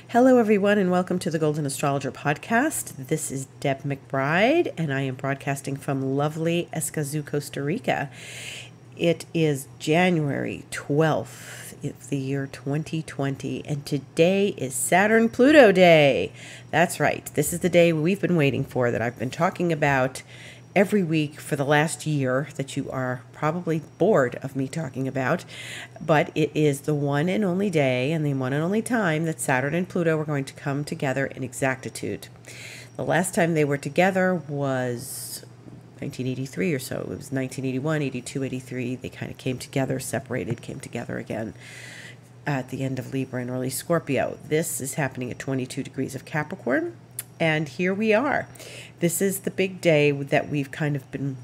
Hello, everyone, and welcome to the Golden Astrologer podcast. This is Deb McBride, and I am broadcasting from lovely Escazú, Costa Rica. It is January 12th of the year 2020, and today is Saturn Pluto Day. That's right. This is the day we've been waiting for, that I've been talking about every week for the last year, that you are probably bored of me talking about. But it is the one and only day and the one and only time that Saturn and Pluto are going to come together in exactitude. The last time they were together was 1983 or so. It was 1981, 82, 83. They kind of came together, separated, came together again at the end of Libra and early Scorpio. This is happening at 22 degrees of Capricorn. And here we are. This is the big day that we've kind of been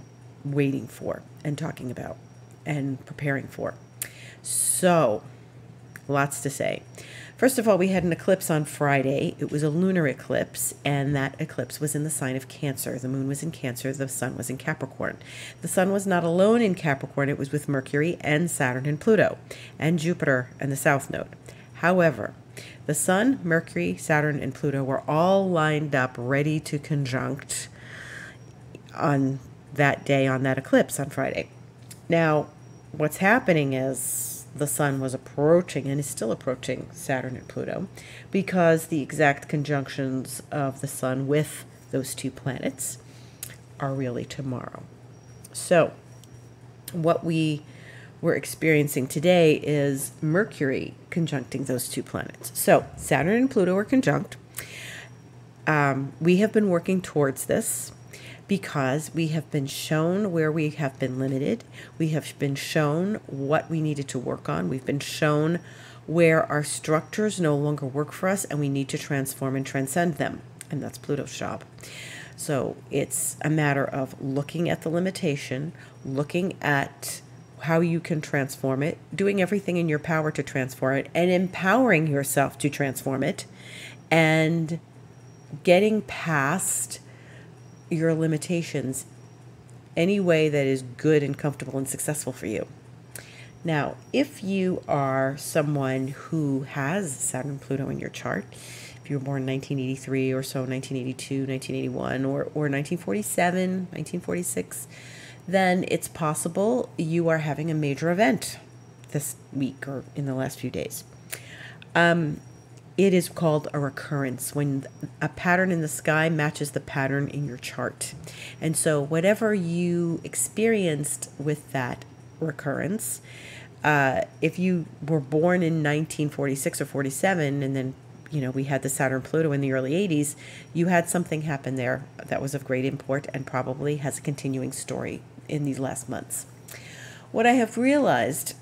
waiting for and talking about and preparing for. So, lots to say. First of all, we had an eclipse on Friday. It was a lunar eclipse, and that eclipse was in the sign of Cancer. The moon was in Cancer, the sun was in Capricorn. The sun was not alone in Capricorn. It was with Mercury and Saturn and Pluto and Jupiter and the South Node. However, the Sun, Mercury, Saturn, and Pluto were all lined up, ready to conjunct on that day, on that eclipse on Friday. Now, what's happening is the Sun was approaching, and is still approaching, Saturn and Pluto, because the exact conjunctions of the Sun with those two planets are really tomorrow. So, what we're experiencing today is Mercury conjuncting those two planets. So Saturn and Pluto are conjunct. We have been working towards this because we have been shown where we have been limited. We have been shown what we needed to work on. We've been shown where our structures no longer work for us and we need to transform and transcend them. And that's Pluto's job. So it's a matter of looking at the limitation, looking at how you can transform it, doing everything in your power to transform it, and empowering yourself to transform it, and getting past your limitations any way that is good and comfortable and successful for you. Now, if you are someone who has Saturn Pluto in your chart, if you were born in 1983 or so, 1982, 1981, or 1947, 1946, then it's possible you are having a major event this week or in the last few days. It is called a recurrence, when a pattern in the sky matches the pattern in your chart. And so whatever you experienced with that recurrence, if you were born in 1946 or 47, and then we had the Saturn Pluto in the early 80s, you had something happen there that was of great import and probably has a continuing story in these last months. What I have realized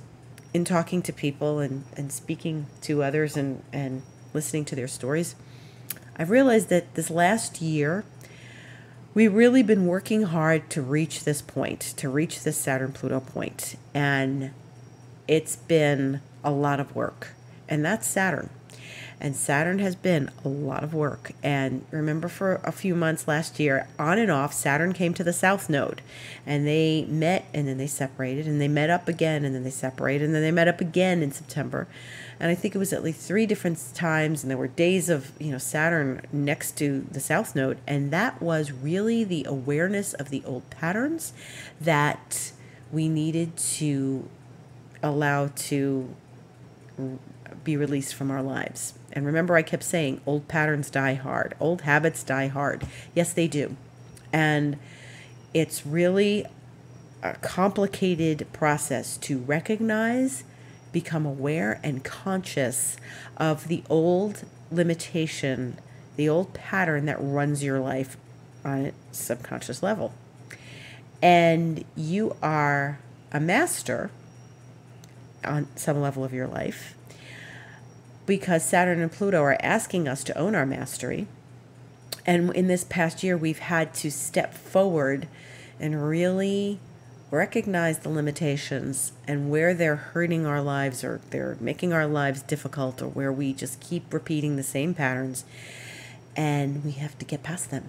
in talking to people and speaking to others and listening to their stories, I've realized that this last year, we've really been working hard to reach this point, to reach this Saturn Pluto point. And it's been a lot of work. And that's Saturn. And Saturn has been a lot of work. And remember, for a few months last year, on and off, Saturn came to the South Node. And they met, and then they separated, and they met up again, and then they separated, and then they met up again in September. And I think it was at least 3 different times, and there were days of, Saturn next to the South Node. And that was really the awareness of the old patterns that we needed to allow to be released from our lives. And remember, I kept saying, old patterns die hard. Old habits die hard. Yes, they do. And it's really a complicated process to recognize, become aware, and conscious of the old limitation, the old pattern that runs your life on a subconscious level. And you are a master on some level of your life, because Saturn and Pluto are asking us to own our mastery. And in this past year, we've had to step forward and really recognize the limitations and where they're hurting our lives, or they're making our lives difficult, or where we just keep repeating the same patterns, and we have to get past them.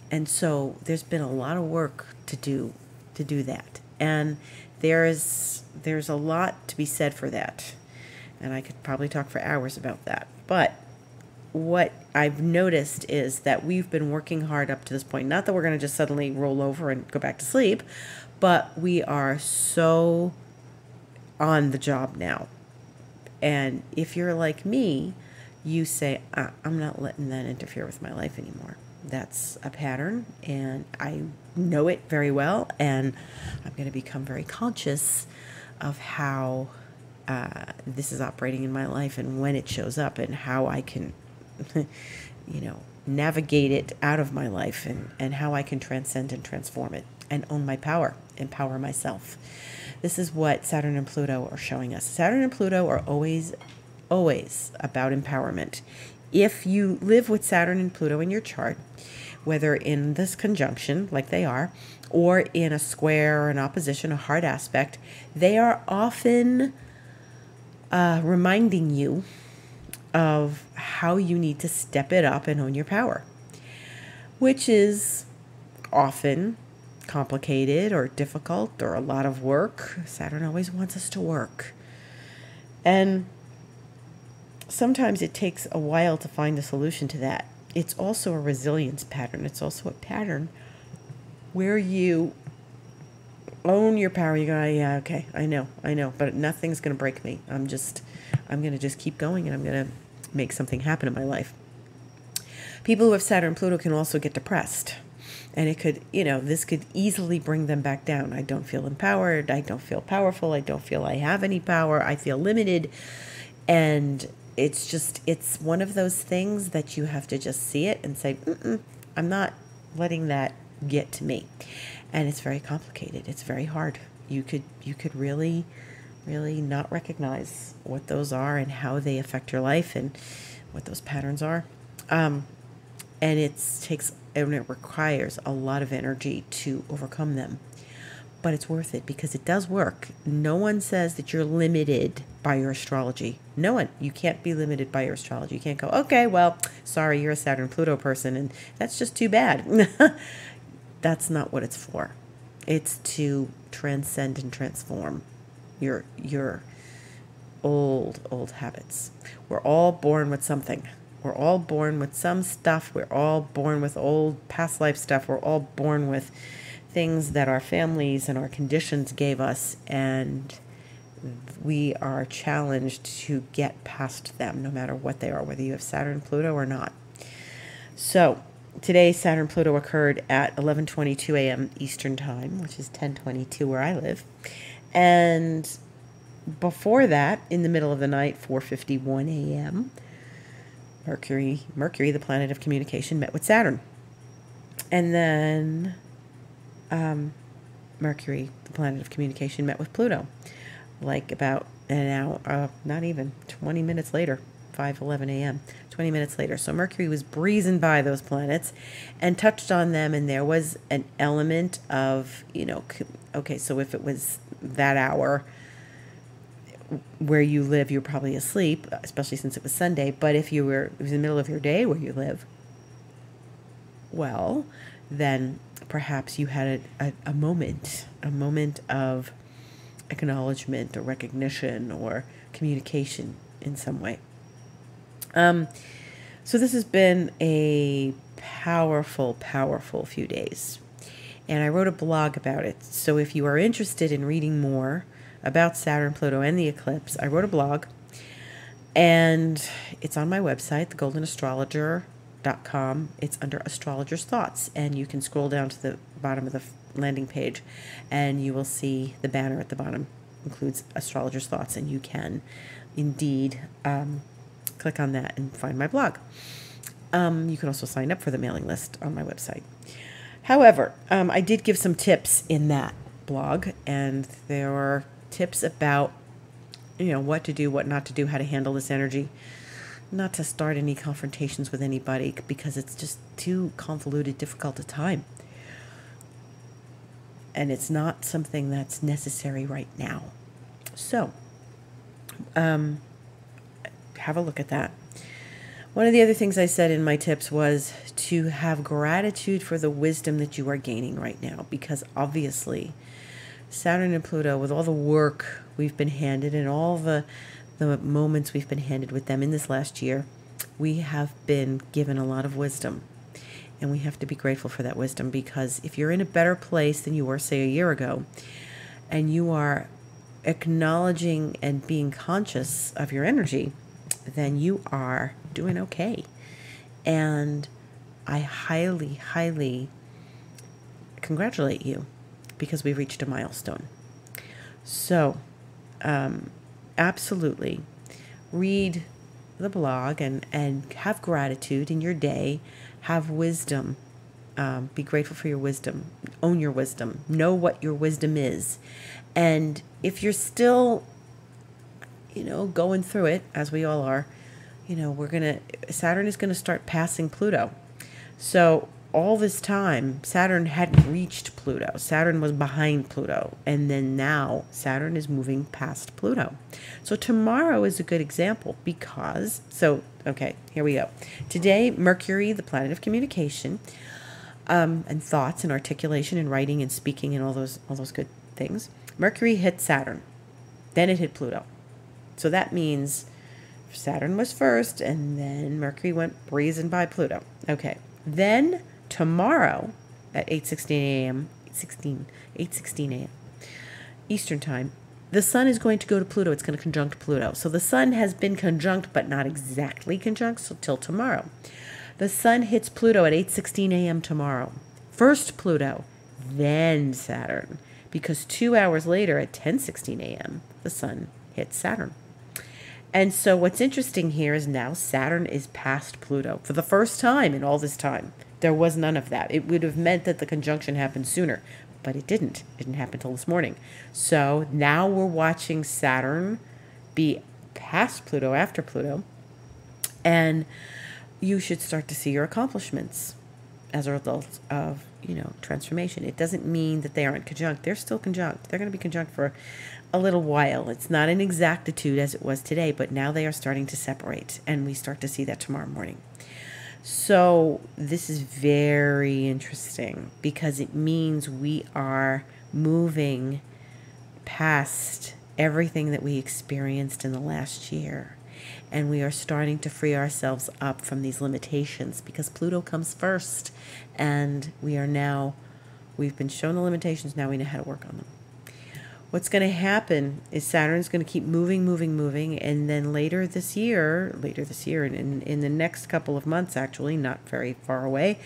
And so there's been a lot of work to do that. And there's a lot to be said for that. And I could probably talk for hours about that. But what I've noticed is that we've been working hard up to this point. Not that we're going to just suddenly roll over and go back to sleep, but we are so on the job now. And if you're like me, you say, I'm not letting that interfere with my life anymore. That's a pattern, and I know it very well, and I'm going to become very conscious of how this is operating in my life and when it shows up and how I can, navigate it out of my life, and how I can transcend and transform it and own my power, empower myself. This is what Saturn and Pluto are showing us. Saturn and Pluto are always about empowerment. If you live with Saturn and Pluto in your chart, whether in this conjunction, like they are, or in a square or an opposition, a hard aspect, they are often reminding you of how you need to step it up and own your power, which is often complicated or difficult or a lot of work. Saturn always wants us to work. And sometimes it takes a while to find a solution to that. It's also a resilience pattern. It's also a pattern where you own your power. You go, yeah, okay, I know, but nothing's going to break me. I'm going to just keep going, and I'm going to make something happen in my life. People who have Saturn and Pluto can also get depressed. And it could, this could easily bring them back down. I don't feel empowered. I don't feel powerful. I don't feel I have any power. I feel limited. And it's one of those things that you have to just see it and say, I'm not letting that get to me. And it's very complicated. It's very hard. You could really, really not recognize what those are and how they affect your life and what those patterns are. And it requires a lot of energy to overcome them. But it's worth it because it does work. No one says that you're limited by your astrology. No one. You can't be limited by your astrology. You can't go, okay, well, sorry, you're a Saturn Pluto person, and that's just too bad. That's not what it's for. It's to transcend and transform your old habits. We're all born with something. We're all born with some stuff. We're all born with old past life stuff. We're all born with things that our families and our conditions gave us, and we are challenged to get past them no matter what they are, whether you have Saturn, Pluto or not. So today Saturn Pluto occurred at 11:22 a.m. Eastern Time, which is 10:22 where I live. And before that, in the middle of the night, 4:51 a.m., Mercury, the planet of communication, met with Saturn. And then Mercury, the planet of communication, met with Pluto. Like about an hour, not even 20 minutes later, 5:11 a.m., 20 minutes later. So Mercury was breezing by those planets and touched on them. And there was an element of, okay, so if it was that hour where you live, you're probably asleep, especially since it was Sunday. But if it was in the middle of your day where you live, well, then perhaps you had a moment of acknowledgement or recognition or communication in some way. So this has been a powerful few days. And I wrote a blog about it. So if you are interested in reading more about Saturn, Pluto, and the eclipse, I wrote a blog. And it's on my website, thegoldenastrologer.com. It's under Astrologer's Thoughts. And you can scroll down to the bottom of the landing page, and you will see the banner at the bottom includes Astrologer's Thoughts. And you can indeed click on that and find my blog. You can also sign up for the mailing list on my website. However, I did give some tips in that blog, and there are tips about, what to do, what not to do, how to handle this energy, not to start any confrontations with anybody because it's just too convoluted, difficult a time. And it's not something that's necessary right now. So, have a look at that. One of the other things I said in my tips was to have gratitude for the wisdom that you are gaining right now, because obviously Saturn and Pluto, with all the work we've been handed and all the moments we've been handed with them in this last year, we have been given a lot of wisdom. And we have to be grateful for that wisdom, because if you're in a better place than you were, say, a year ago, and you are acknowledging and being conscious of your energy, then you are doing okay. And I highly, highly congratulate you, because we've reached a milestone. So, absolutely read the blog and have gratitude in your day, have wisdom, be grateful for your wisdom, own your wisdom, know what your wisdom is. And if you're still, going through it, as we all are, Saturn is going to start passing Pluto. So all this time, Saturn hadn't reached Pluto. Saturn was behind Pluto. And then now Saturn is moving past Pluto. So tomorrow is a good example because, okay, here we go. Today, Mercury, the planet of communication, and thoughts and articulation and writing and speaking and all those good things. Mercury hit Saturn. Then it hit Pluto. So that means Saturn was first, and then Mercury went breezing by Pluto. Okay. Then tomorrow at 8:16 a.m. Eastern Time, the Sun is going to go to Pluto. It's going to conjunct Pluto. So the Sun has been conjunct, but not exactly conjunct, so till tomorrow. The Sun hits Pluto at 8:16 a.m. tomorrow. First Pluto, then Saturn. Because 2 hours later at 10:16 a.m., the Sun hits Saturn. And so what's interesting here is now Saturn is past Pluto for the first time in all this time. There was none of that. It would have meant that the conjunction happened sooner, but it didn't. It didn't happen till this morning. So now we're watching Saturn be past Pluto, after Pluto, and you should start to see your accomplishments as a result of, transformation. It doesn't mean that they aren't conjunct. They're still conjunct. They're going to be conjunct for a little while. It's not an exactitude as it was today, but now they are starting to separate, and we start to see that tomorrow morning. So this is very interesting because it means we are moving past everything that we experienced in the last year. And we are starting to free ourselves up from these limitations because Pluto comes first. And we've been shown the limitations, now we know how to work on them. What's going to happen is Saturn's going to keep moving, and then later this year, in the next couple of months, actually, not very far away,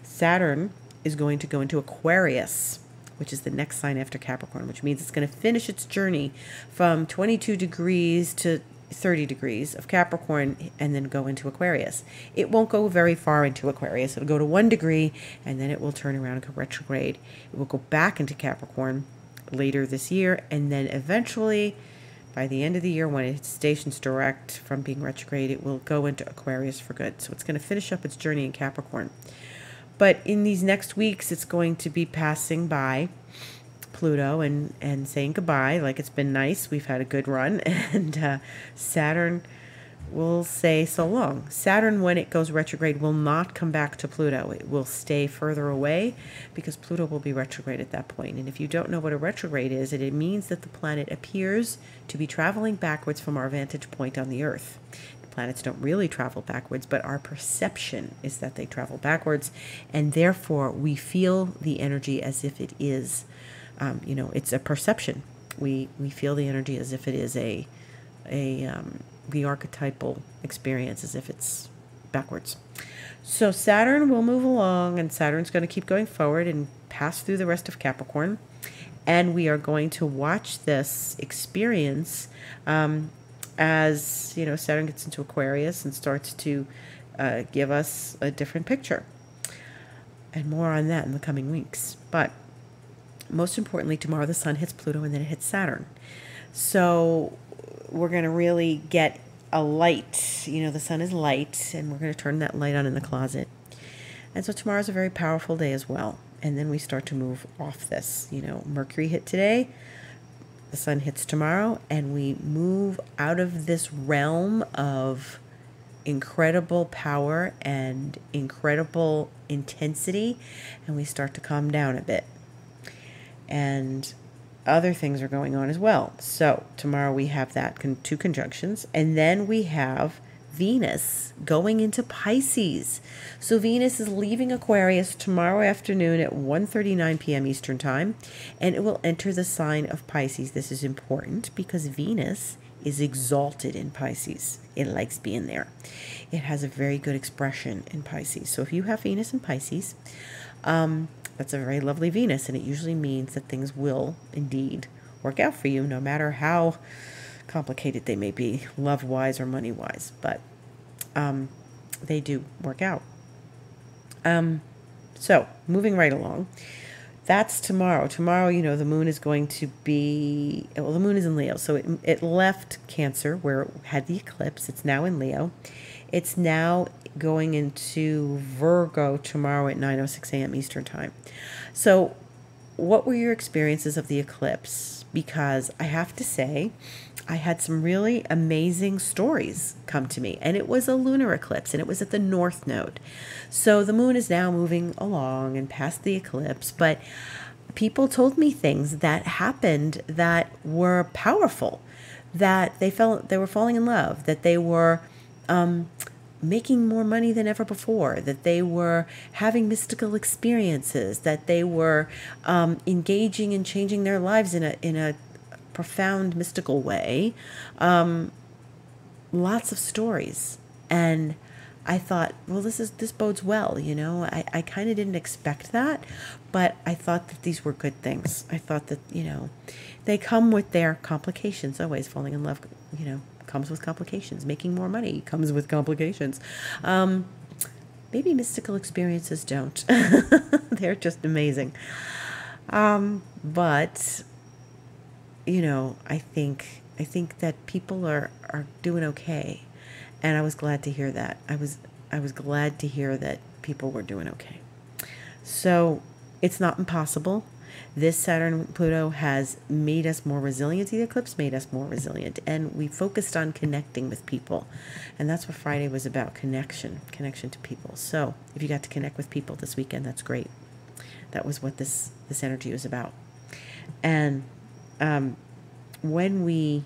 Saturn is going to go into Aquarius, which is the next sign after Capricorn, which means it's going to finish its journey from 22 degrees to 30 degrees of Capricorn and then go into Aquarius. It won't go very far into Aquarius. It'll go to 1 degree and then it will turn around and go retrograde. It will go back into Capricorn later this year, and then eventually by the end of the year, when it stations direct from being retrograde, it will go into Aquarius for good. So it's going to finish up its journey in Capricorn. But in these next weeks, it's going to be passing by Pluto and saying goodbye, like it's been nice, we've had a good run, and Saturn will say so long. Saturn, when it goes retrograde, will not come back to Pluto. It will stay further away because Pluto will be retrograde at that point. And if you don't know what a retrograde is, it means that the planet appears to be traveling backwards from our vantage point on the Earth. Planets don't really travel backwards, but our perception is that they travel backwards, and therefore we feel the energy as if it is it's a perception. We feel the energy as if it is the archetypal experience, as if it's backwards. So Saturn will move along, and Saturn's going to keep going forward and pass through the rest of Capricorn. And we are going to watch this experience as, Saturn gets into Aquarius and starts to give us a different picture. And more on that in the coming weeks. But most importantly, tomorrow the Sun hits Pluto and then it hits Saturn. So we're going to really get a light. The Sun is light, and we're going to turn that light on in the closet. And so tomorrow's a very powerful day as well. And then we start to move off this. Mercury hit today, the Sun hits tomorrow, and we move out of this realm of incredible power and incredible intensity, and we start to calm down a bit. And other things are going on as well. So tomorrow we have that two conjunctions, and then we have Venus going into Pisces. So Venus is leaving Aquarius tomorrow afternoon at 1:39 p.m. Eastern Time, and it will enter the sign of Pisces. This is important because Venus is exalted in Pisces. It likes being there. It has a very good expression in Pisces. So if you have Venus in Pisces, that's a very lovely Venus, and it usually means that things will indeed work out for you, no matter how complicated they may be, love-wise or money-wise. But they do work out. So moving right along. That's tomorrow. Tomorrow, you know, the moon is going to be, well, the moon is in Leo. So it left Cancer where it had the eclipse. It's now in Leo. It's now going into Virgo tomorrow at 9:06 a.m. Eastern Time. So what were your experiences of the eclipse? Because I have to say, I had some really amazing stories come to me. And it was a lunar eclipse, and it was at the North Node. So the moon is now moving along and past the eclipse, but people told me things that happened that were powerful, that they were falling in love, that they were making more money than ever before, that they were having mystical experiences, that they were engaging and changing their lives in a profound mystical way. Lots of stories. And I thought, well, this bodes well, you know. I kind of didn't expect that, but I thought that these were good things. I thought that, you know, they come with their complications. Always falling in love, you know, comes with complications. Making more money comes with complications. Maybe mystical experiences don't. They're just amazing. But, you know, I think that people are doing okay. And I was glad to hear that. I was glad to hear that people were doing okay. So it's not impossible. This Saturn Pluto has made us more resilient. The eclipse made us more resilient. And we focused on connecting with people. And that's what Friday was about, connection to people. So if you got to connect with people this weekend, that's great. That was what this energy was about. And when we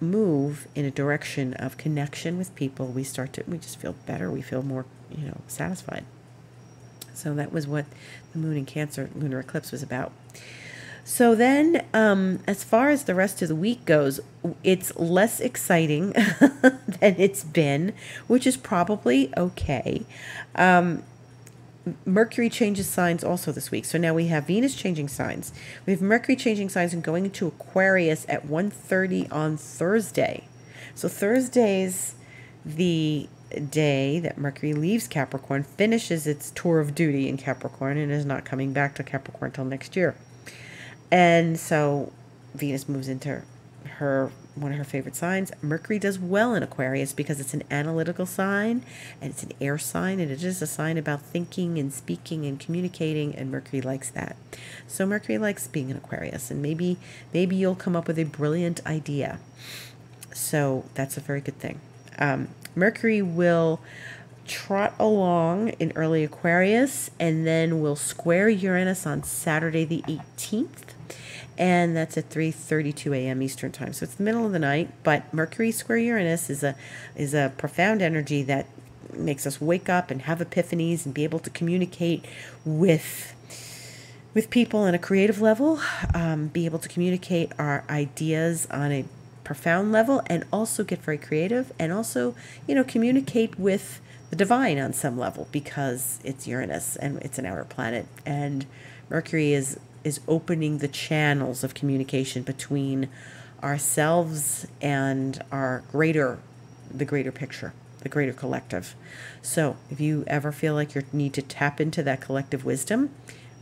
move in a direction of connection with people, we just feel better. We feel more, you know, satisfied. So that was what the moon in Cancer lunar eclipse was about. So then, as far as the rest of the week goes, it's less exciting than it's been, which is probably okay. Mercury changes signs also this week. So now we have Venus changing signs. We have Mercury changing signs and going into Aquarius at 1:30 on Thursday. So Thursday's the day that Mercury leaves Capricorn, finishes its tour of duty in Capricorn, and is not coming back to Capricorn until next year. And so Venus moves into one of her favorite signs. Mercury does well in Aquarius because it's an analytical sign, and it's an air sign, and it is a sign about thinking and speaking and communicating, and Mercury likes that. So Mercury likes being in Aquarius, and maybe you'll come up with a brilliant idea. So that's a very good thing. Mercury will trot along in early Aquarius, and then will square Uranus on Saturday the 18th. And that's at 3:32 a.m. Eastern Time. So it's the middle of the night, but Mercury square Uranus is a profound energy that makes us wake up and have epiphanies and be able to communicate with people on a creative level, be able to communicate our ideas on a profound level, and also get very creative, and also, you know, communicate with the divine on some level, because it's Uranus and it's an outer planet, and Mercury is opening the channels of communication between ourselves and the greater picture, the greater collective. So if you ever feel like you need to tap into that collective wisdom,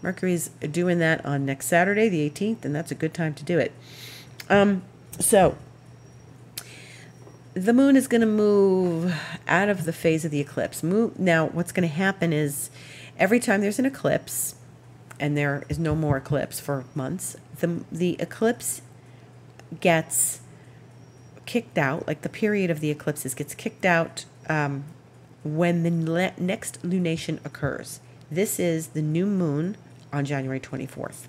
Mercury's doing that on next Saturday, the 18th, and that's a good time to do it. So the moon is going to move out of the phase of the eclipse. Now, what's going to happen is every time there's an eclipse, and there is no more eclipse for months, the eclipse gets kicked out, like the period of the eclipses gets kicked out when the next lunation occurs. This is the new moon on January 24th.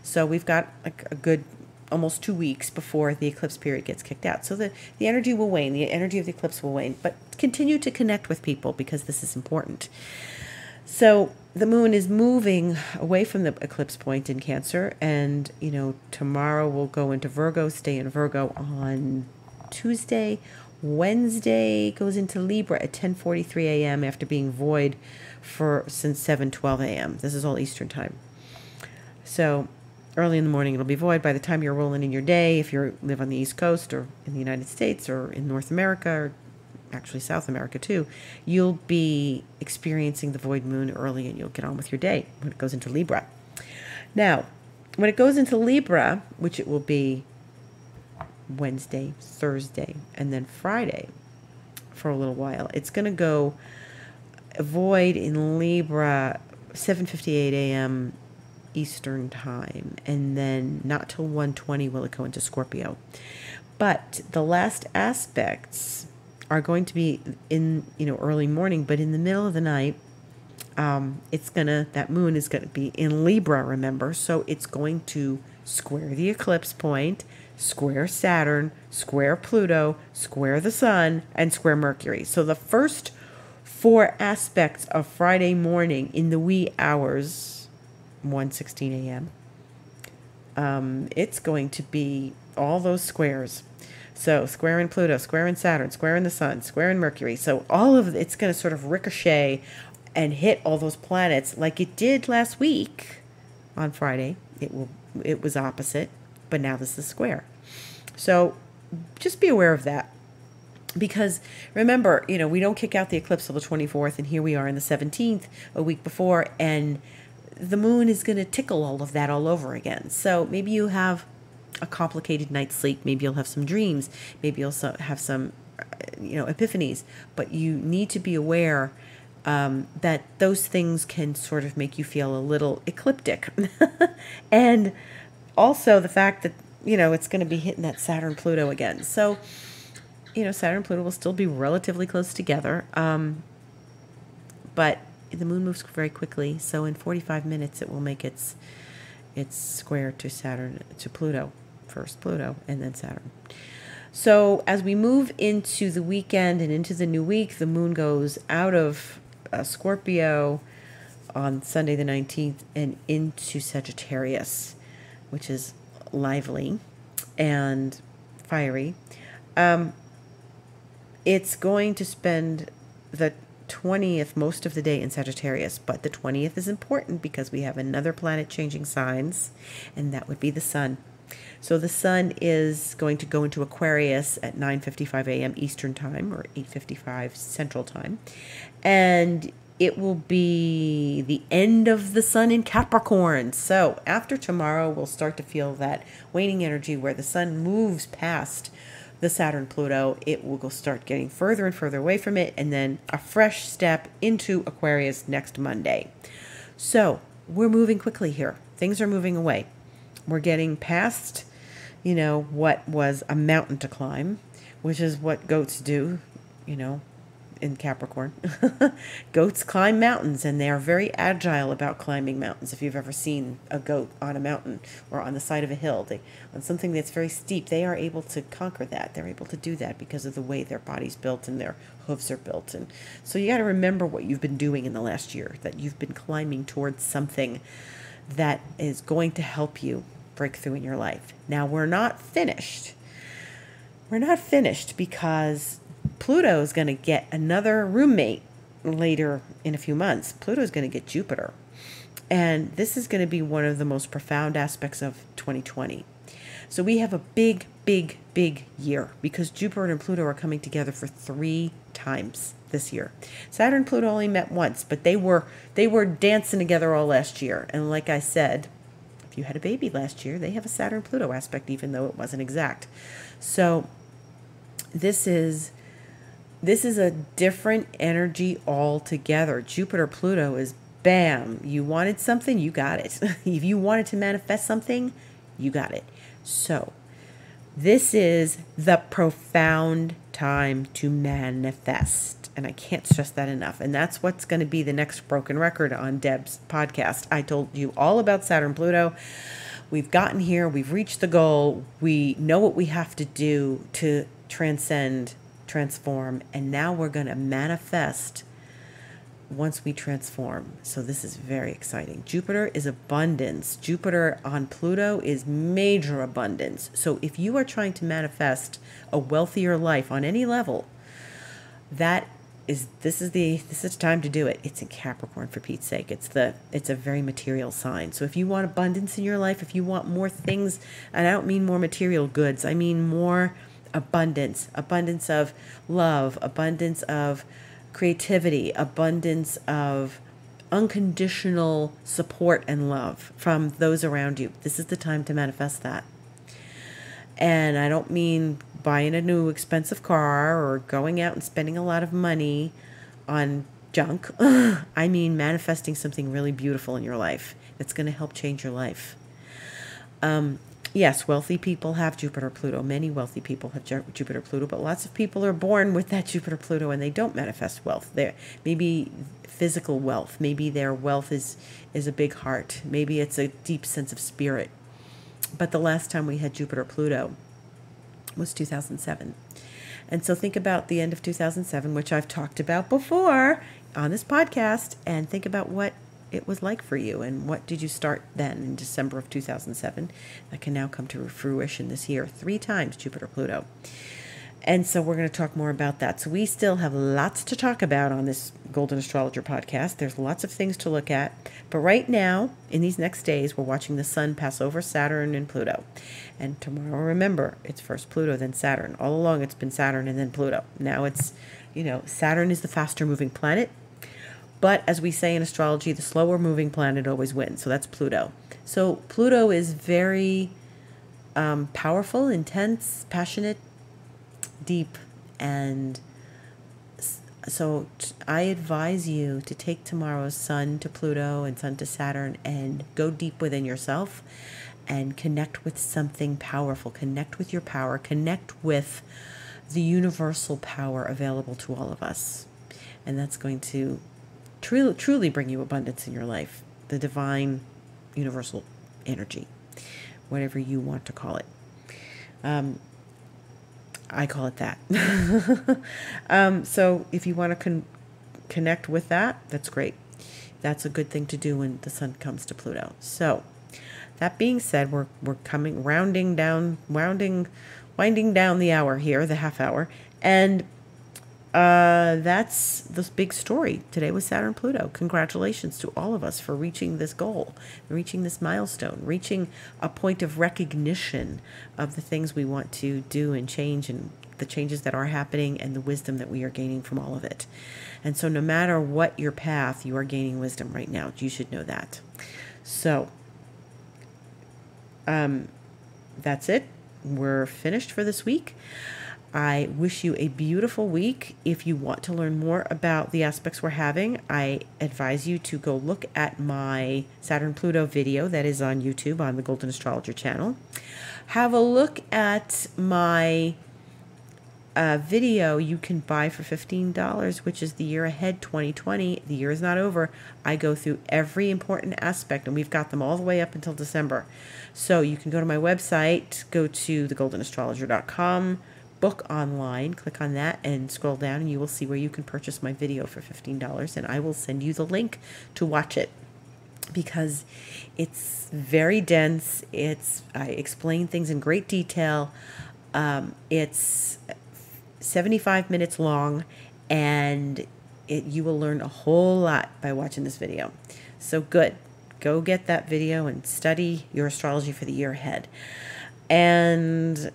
So we've got like a good almost 2 weeks before the eclipse period gets kicked out. So the energy will wane. The energy of the eclipse will wane. But continue to connect with people because this is important. So the moon is moving away from the eclipse point in Cancer. And, tomorrow we'll go into Virgo, stay in Virgo on Tuesday. Wednesday goes into Libra at 10:43 a.m. after being void since 7:12 a.m. This is all Eastern time. So early in the morning it'll be void. By the time you're rolling in your day, if you live on the East Coast or in the United States or in North America or actually South America too, you'll be experiencing the void moon early and you'll get on with your day when it goes into Libra. Now, when it goes into Libra, which it will be Wednesday, Thursday, and then Friday for a little while, it's going to go void in Libra 7:58 a.m. Eastern time, and then not till 1:20 will it go into Scorpio. But the last aspects are going to be in early morning, but in the middle of the night, that moon is going to be in Libra, remember, so it's going to square the eclipse point, square Saturn, square Pluto, square the Sun, and square Mercury. So the first 4 aspects of Friday morning in the wee hours, 1:16 a.m., it's going to be all those squares. So square in Pluto, square in Saturn, square in the Sun, square in Mercury. So all of it's going to sort of ricochet and hit all those planets like it did last week on Friday. It was opposite, but now this is square. So just be aware of that. Because remember, we don't kick out the eclipse till the 24th, and here we are in the 17th, a week before, and the moon is going to tickle all of that all over again. So maybe you have a complicated night's sleep. Maybe you'll have some dreams. Maybe you'll have some, epiphanies. But you need to be aware that those things can sort of make you feel a little ecliptic. And also the fact that, it's going to be hitting that Saturn Pluto again. So, Saturn and Pluto will still be relatively close together. But the moon moves very quickly. So in 45 minutes, it will make its square to Pluto. First Pluto and then Saturn. So as we move into the weekend and into the new week, the moon goes out of Scorpio on Sunday the 19th and into Sagittarius, which is lively and fiery. It's going to spend the 20th most of the day in Sagittarius, but the 20th is important because we have another planet changing signs, and that would be the Sun. So the Sun is going to go into Aquarius at 9:55 a.m. Eastern time or 8:55 Central time, and it will be the end of the Sun in Capricorn. So after tomorrow, we'll start to feel that waning energy where the Sun moves past the Saturn Pluto. It will go start getting further and further away from it, and then a fresh step into Aquarius next Monday. So we're moving quickly here. Things are moving away. We're getting past, what was a mountain to climb, which is what goats do, in Capricorn. Goats climb mountains, and they are very agile about climbing mountains. If you've ever seen a goat on a mountain or on the side of a hill, on something that's very steep, they are able to conquer that. They're able to do that because of the way their body's built and their hooves are built. And so you got to remember what you've been doing in the last year, that you've been climbing towards something that is going to help you break through in your life. Now, we're not finished. We're not finished because Pluto is going to get another roommate later in a few months. Pluto is going to get Jupiter. And this is going to be one of the most profound aspects of 2020. So we have a big, big, big year because Jupiter and Pluto are coming together for 3 times this year. Saturn and Pluto only met once, but they were dancing together all last year. And like I said, if you had a baby last year, they have a Saturn-Pluto aspect, even though it wasn't exact. So this is a different energy altogether. Jupiter-Pluto is bam. You wanted something, you got it. If you wanted to manifest something, you got it. So this is the profound time to manifest. And I can't stress that enough. And that's what's going to be the next broken record on Deb's podcast. I told you all about Saturn Pluto. we've gotten here, we've reached the goal, we know what we have to do to transcend, transform, and now we're going to manifest once we transform. So this is very exciting. Jupiter is abundance. Jupiter on Pluto is major abundance. So if you are trying to manifest a wealthier life on any level, this is the time to do it. It's in Capricorn, for Pete's sake. It's a very material sign. So if you want abundance in your life, if you want more things, and I don't mean more material goods, I mean more abundance of love, abundance of creativity, abundance of unconditional support and love from those around you. This is the time to manifest that. And I don't mean buying a new expensive car or going out and spending a lot of money on junk. I mean manifesting something really beautiful in your life that's going to help change your life. Yes, wealthy people have Jupiter Pluto. Many wealthy people have Jupiter Pluto, but lots of people are born with that Jupiter Pluto and they don't manifest wealth. Maybe physical wealth. Maybe their wealth is a big heart. Maybe it's a deep sense of spirit. But the last time we had Jupiter Pluto was 2007. And so think about the end of 2007, which I've talked about before on this podcast, and think about what it was like for you and what did you start then in December of 2007 that can now come to fruition this year. 3 times Jupiter Pluto. And so we're going to talk more about that. So we still have lots to talk about on this Golden Astrologer podcast. There's lots of things to look at. But right now, in these next days, we're watching the sun pass over Saturn and Pluto. And tomorrow, remember, it's first Pluto, then Saturn. All along, it's been Saturn and then Pluto. Now it's, Saturn is the faster moving planet. But as we say in astrology, the slower moving planet always wins. So that's Pluto. So Pluto is very powerful, intense, passionate, deep, and so I advise you to take tomorrow's sun to Pluto and sun to Saturn and go deep within yourself and connect with something powerful. Connect with your power. Connect with the universal power available to all of us. And that's going to truly bring you abundance in your life. The divine universal energy, whatever you want to call it. I call it that. So if you want to connect with that, that's great. That's a good thing to do when the sun comes to Pluto. So that being said, we're winding down the hour here, the half hour, and that's the big story. Today was Saturn Pluto. Congratulations to all of us for reaching this goal, reaching this milestone, reaching a point of recognition of the things we want to do and change, and the changes that are happening and the wisdom that we are gaining from all of it. And so no matter what your path, you are gaining wisdom right now. You should know that. So that's it. We're finished for this week. I wish you a beautiful week. If you want to learn more about the aspects we're having, I advise you to go look at my Saturn Pluto video that is on YouTube on the Golden Astrologer channel. Have a look at my video you can buy for $15, which is the year ahead 2020. The year is not over. I go through every important aspect, and we've got them all the way up until December. So you can go to my website, go to thegoldenastrologer.com, book online, click on that and scroll down, and you will see where you can purchase my video for $15, and I will send you the link to watch it because it's very dense. I explain things in great detail. It's 75 minutes long, and you will learn a whole lot by watching this video. So good. Go get that video and study your astrology for the year ahead. And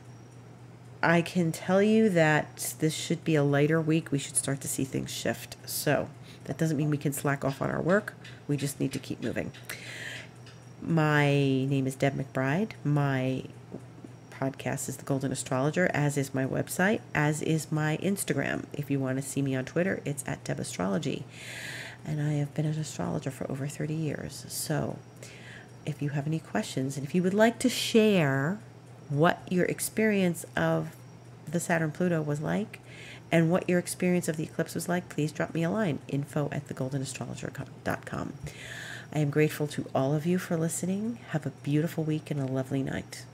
I can tell you that this should be a lighter week. We should start to see things shift. So that doesn't mean we can slack off on our work. We just need to keep moving. My name is Deb McBride. My podcast is The Golden Astrologer, as is my website, as is my Instagram. If you want to see me on Twitter, it's at Deb Astrology. And I have been an astrologer for over 30 years. So if you have any questions, and if you would like to share what your experience of the Saturn Pluto was like and what your experience of the eclipse was like, please drop me a line, info@thegoldenastrologer.com. I am grateful to all of you for listening. Have a beautiful week and a lovely night.